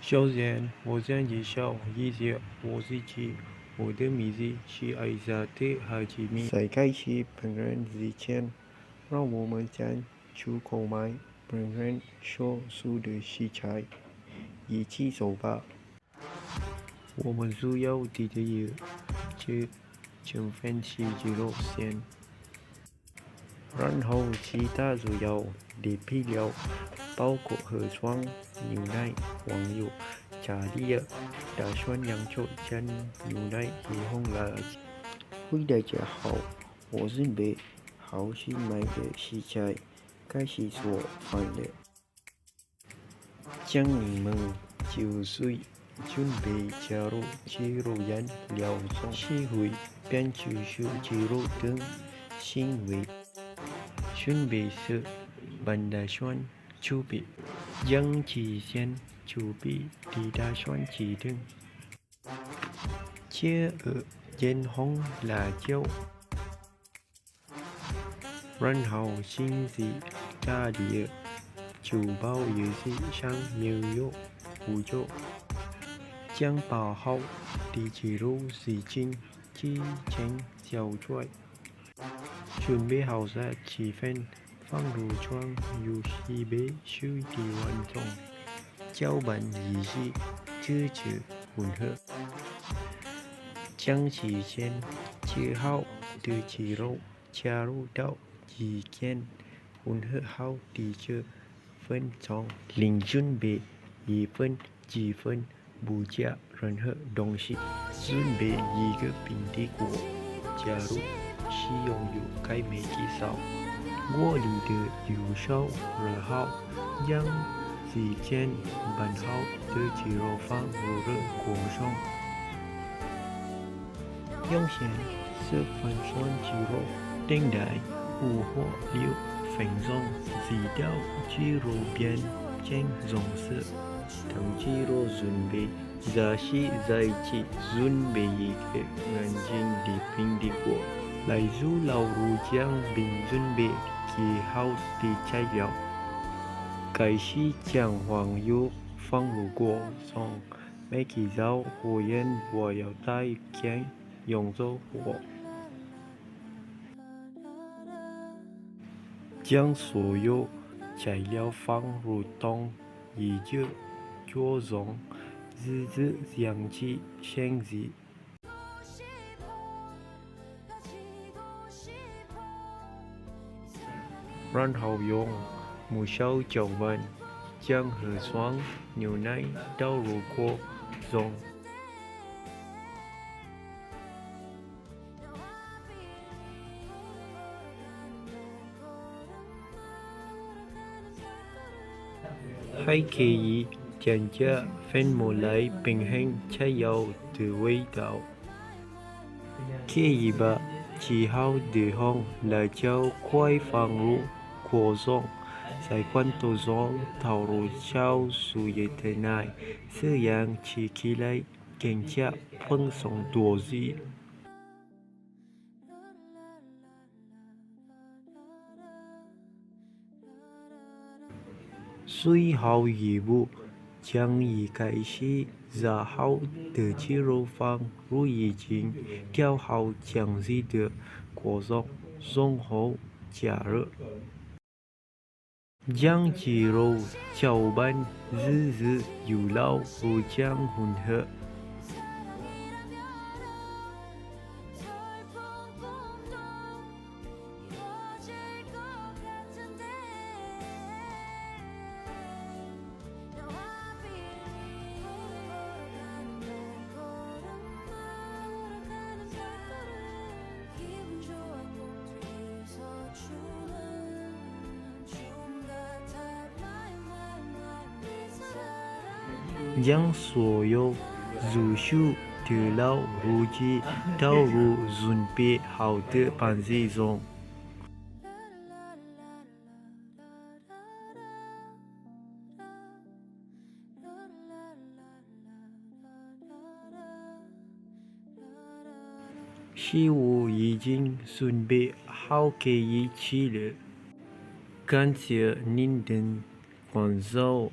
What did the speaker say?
首先，我想介绍一下我自己。我的名字是艾萨特·哈吉米。在开始烹饪之前，让我们先去购买烹饪所需的食材，一起做吧。我们需要的是全分是鸡肉馅，然后其他主要的配料包括河川、牛奶、黄油、加利叶、大蒜、洋葱、酱牛奶和红辣椒。为大家好，我准备好新买的食材，开始做饭了。将柠檬、酒水准备加入鸡肉原料中，洗会并煮熟鸡肉等纤维。准备时，把大蒜chuẩn备，将鸡先chuẩn备的大蒜切丁，接着煎红辣椒，然后清洗加热，煮爆油时上牛油、胡椒，将爆好的鸡肉洗净，切成小块。准备好时，起粉，放入装有西北水的碗中，搅拌一起，直至混合。将之前切好的鸡肉加入到之前混合好的这粉中，另准备一份鸡粉，不加任何东西。准备一个平底锅，加入食用油，开煤气烧，锅里的油烧热后，将之前拌好的鸡肉放入热锅上，用咸色翻涮鸡肉，等待5或6分钟，直到鸡肉变成棕色。当鸡肉准备热时，再次准备一个干净的平底锅，来煮老肉酱，并准备切好的材料。开始将黄油放入锅中，煤气烧，火焰不要太强，用中火。将所有材料放入同一个锅中，直至香气升起，然后用木勺搅拌，将河川牛奶倒入锅中。还可以添加粉末来平衡菜肴的味道。可以把切好的红辣椒块放入锅中，在罐头中倒入少许的奶，这样吃起来更加蓬松多汁。水好一步，将一开始炸好的鸡肉放入已经调好酱汁的锅中，然后加热，将鸡肉搅拌直至与老肉酱混合。将所有煮熟的老肉鸡倒入准备好的盘子中，食物已经准备好，可以吃了。感谢您的关注。